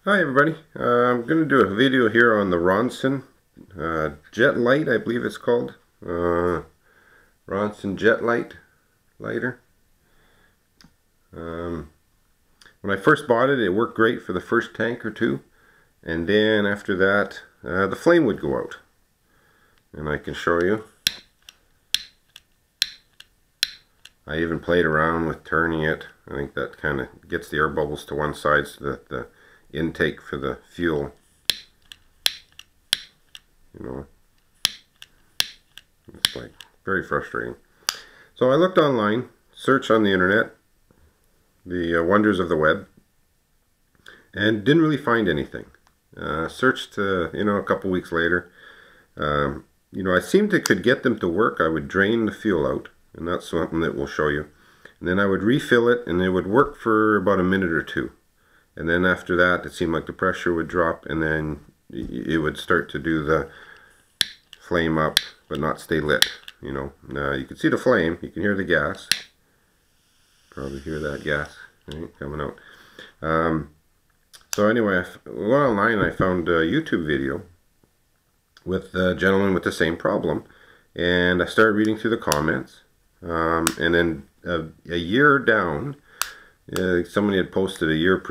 Hi everybody, I'm going to do a video here on the Ronson Jetlite, I believe it's called. Ronson Jetlite lighter. When I first bought it, it worked great for the first tank or two, and then after that the flame would go out. And I can show you. I even played around with turning it. I think that kind of gets the air bubbles to one side so that the intake for the fuel, it's like very frustrating. So I looked online, searched on the internet, the wonders of the web, and didn't really find anything. Searched a couple weeks later. I seemed to could get them to work. I would drain the fuel out, and that's something that we'll show you. And then I would refill it, and it would work for about a minute or two. And then after that, it seemed like the pressure would drop, and then it would start to do the flame up, but not stay lit. Now you can see the flame, you can hear the gas. Probably hear that gas coming out. So anyway, I went online and I found a YouTube video with a gentleman with the same problem, and I started reading through the comments. And then a year down, somebody had posted a year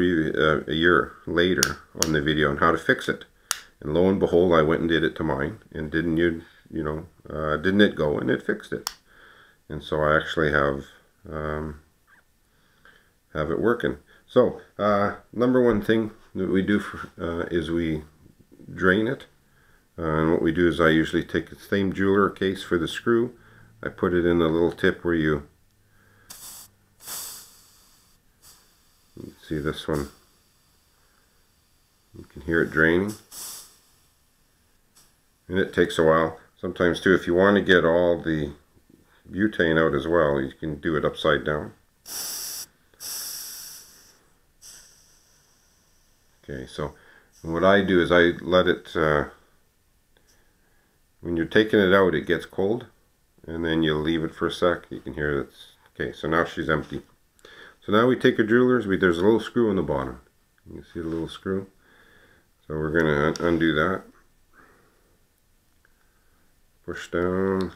later on the video on how to fix it, and lo and behold, I went and did it to mine, and didn't it go, and it fixed it. And so I actually have it working. So number one thing that we do is we drain it, and what we do is I usually take the same jeweler case for the screw. I put it in the little tip where you see this one. You can hear it draining, and it takes a while sometimes too. If you want to get all the butane out as well, you can do it upside down. Okay, so what I do is I let it, when you're taking it out, it gets cold, and then you leave it for a sec. You can hear it. Okay, so now she's empty. So now we take our jewelers. There's a little screw on the bottom. You can see the little screw. So we're going to undo that. Push down.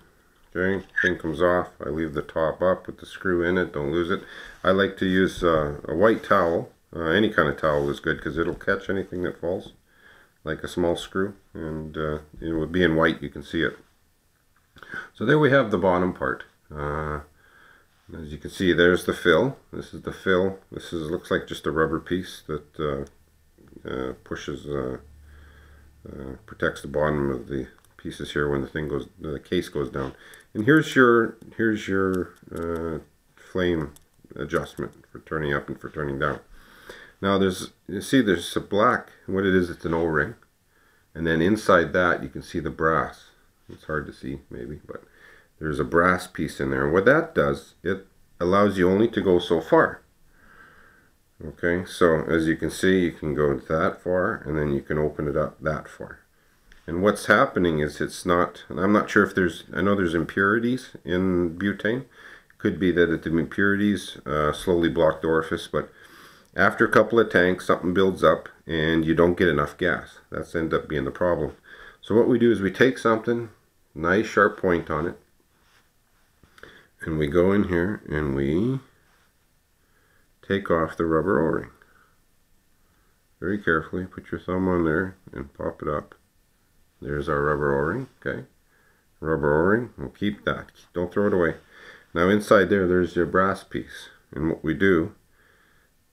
Okay, thing comes off. I leave the top up with the screw in it. Don't lose it. I like to use a white towel. Any kind of towel is good because it'll catch anything that falls, like a small screw. And it would be in white. You can see it. So there we have the bottom part. As you can see, there's the fill. This is the fill. This looks like just a rubber piece that pushes, protects the bottom of the pieces here when the case goes down. And here's your flame adjustment for turning up and for turning down. Now you see there's a black. What it is, it's an O-ring, and then inside that you can see the brass. It's hard to see maybe, but there's a brass piece in there. And what that does, it allows you only to go so far. Okay, so as you can see, you can go that far, and then you can open it up that far. And what's happening is it's not, and I'm not sure if I know there's impurities in butane. Could be that the impurities slowly block the orifice, but after a couple of tanks, something builds up, and you don't get enough gas. That's end up being the problem. So what we do is we take something, nice sharp point on it, and we go in here and we take off the rubber O-ring. Very carefully, put your thumb on there and pop it up. There's our rubber O-ring, okay? Rubber O-ring, we'll keep that. Don't throw it away. Now inside there's your brass piece. And what we do,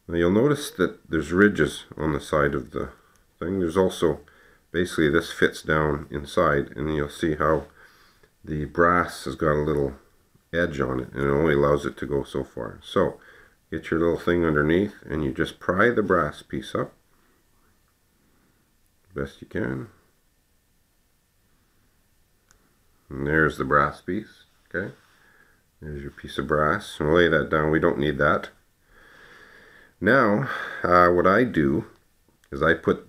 now you'll notice that there's ridges on the side of the thing. There's also, basically this fits down inside, and you'll see how the brass has got a little edge on it, and it only allows it to go so far. So get your little thing underneath, and you just pry the brass piece up best you can. And there's the brass piece. Okay, there's your piece of brass. We'll lay that down. We don't need that. Now what I do is I put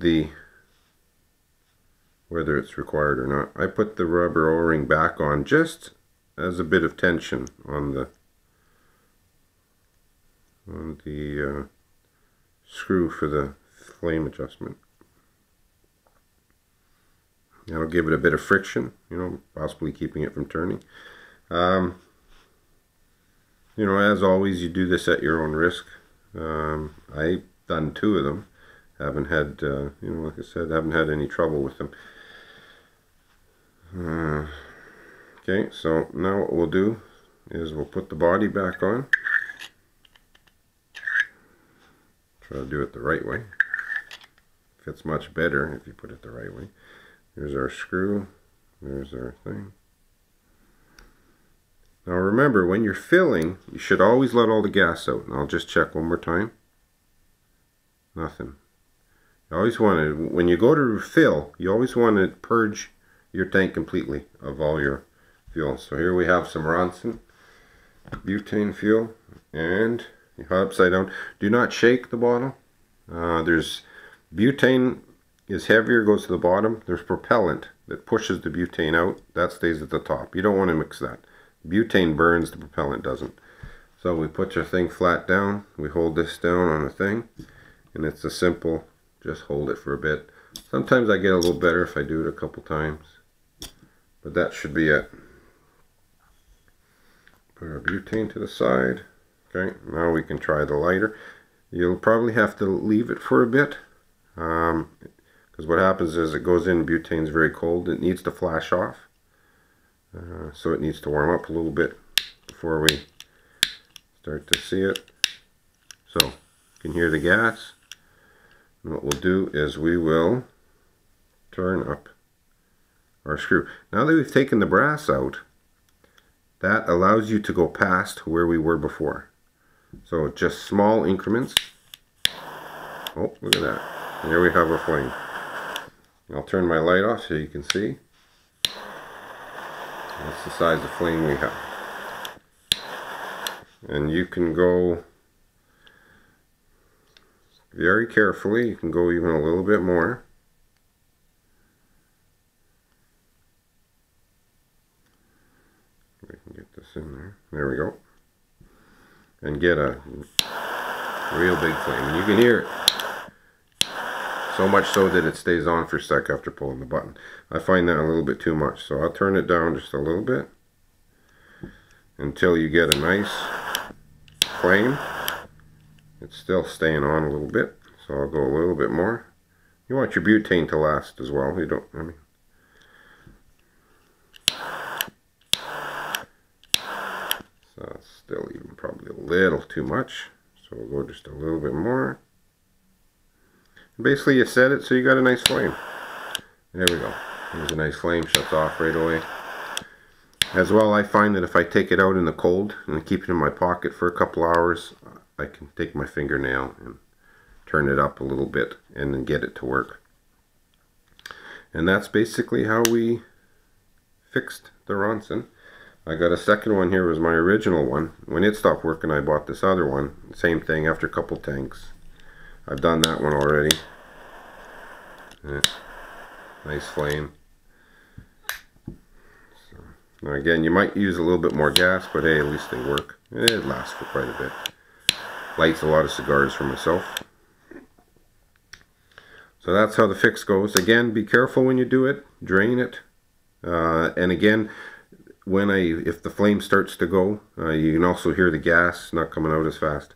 whether it's required or not, I put the rubber O-ring back on just as a bit of tension on the screw for the flame adjustment. That'll give it a bit of friction, you know, possibly keeping it from turning. You know, as always, you do this at your own risk. I've done 2 of them. Haven't had, you know, like I said, haven't had any trouble with them. Okay, so now what we'll do is we'll put the body back on. Try to do it the right way. Fits much better if you put it the right way. There's our screw. There's our thing. Now remember, when you're filling, you should always let all the gas out. And I'll just check one more time. Nothing. You always want to, when you go to fill, you always want to purge your tank completely of all your fuel. So here we have some Ronson butane fuel, and you have upside down. Do not shake the bottle. There's butane is heavier, goes to the bottom. There's propellant that pushes the butane out. That stays at the top. You don't want to mix that. Butane burns, the propellant doesn't. So we put your thing flat down. We hold this down on a thing, and it's a simple, just hold it for a bit. Sometimes I get a little better if I do it a couple times, but that should be it. Put our butane to the side. Okay, now we can try the lighter. You'll probably have to leave it for a bit, because what happens is it goes in, butane's very cold, it needs to flash off. So it needs to warm up a little bit before we start to see it. So you can hear the gas. And what we'll do is we will turn up our screw. Now that we've taken the brass out, that allows you to go past where we were before. So just small increments. Oh, look at that. There we have our flame. I'll turn my light off so you can see. That's the size of flame we have. And you can go very carefully. You can go even a little bit more. We can get this in there. There we go. And get a real big flame. And you can hear it. So much so that it stays on for a sec after pulling the button. I find that a little bit too much, so I'll turn it down just a little bit until you get a nice flame. It's still staying on a little bit, so I'll go a little bit more. You want your butane to last as well. You don't, I mean. So it's still even probably a little too much, so we'll go just a little bit more. Basically you set it so you got a nice flame. There we go. There's a nice flame, shuts off right away. As well, I find that if I take it out in the cold and keep it in my pocket for a couple hours, I can take my fingernail and turn it up a little bit and then get it to work. And that's basically how we fixed the Ronson. I got a second one here, was my original one. When it stopped working, I bought this other one. Same thing after a couple tanks. I've done that one already. Yeah. Nice flame. So, now again, you might use a little bit more gas, but hey, at least they work. It lasts for quite a bit. Lights a lot of cigars for myself. So that's how the fix goes. Again, be careful when you do it. Drain it. And again, if the flame starts to go, you can also hear the gas not coming out as fast.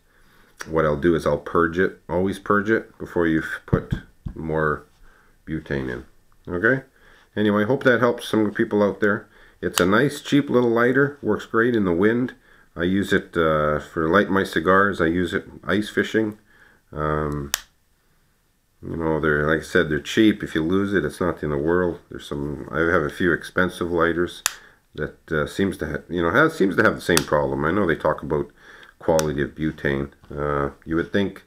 What I'll do is I'll purge it. Always purge it before you put more butane in. Okay? Anyway, hope that helps some people out there. It's a nice, cheap little lighter. Works great in the wind. I use it for lighting my cigars. I use it ice fishing. You know, they're, like I said, they're cheap. If you lose it, it's not in the world. There's some. I have a few expensive lighters that seems to have, seems to have the same problem. I know they talk about quality of butane. You would think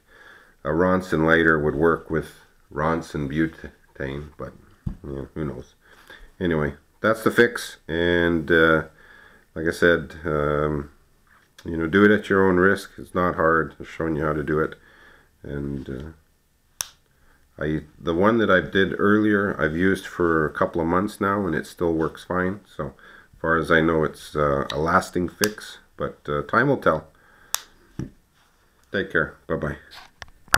a Ronson lighter would work with Ronson butane, but who knows. Anyway, that's the fix, and like I said, do it at your own risk. It's not hard. I'm showing you how to do it, and the one that I did earlier, I've used for a couple of months now, and it still works fine. So, as far as I know, it's a lasting fix, but time will tell. Take care. Bye-bye.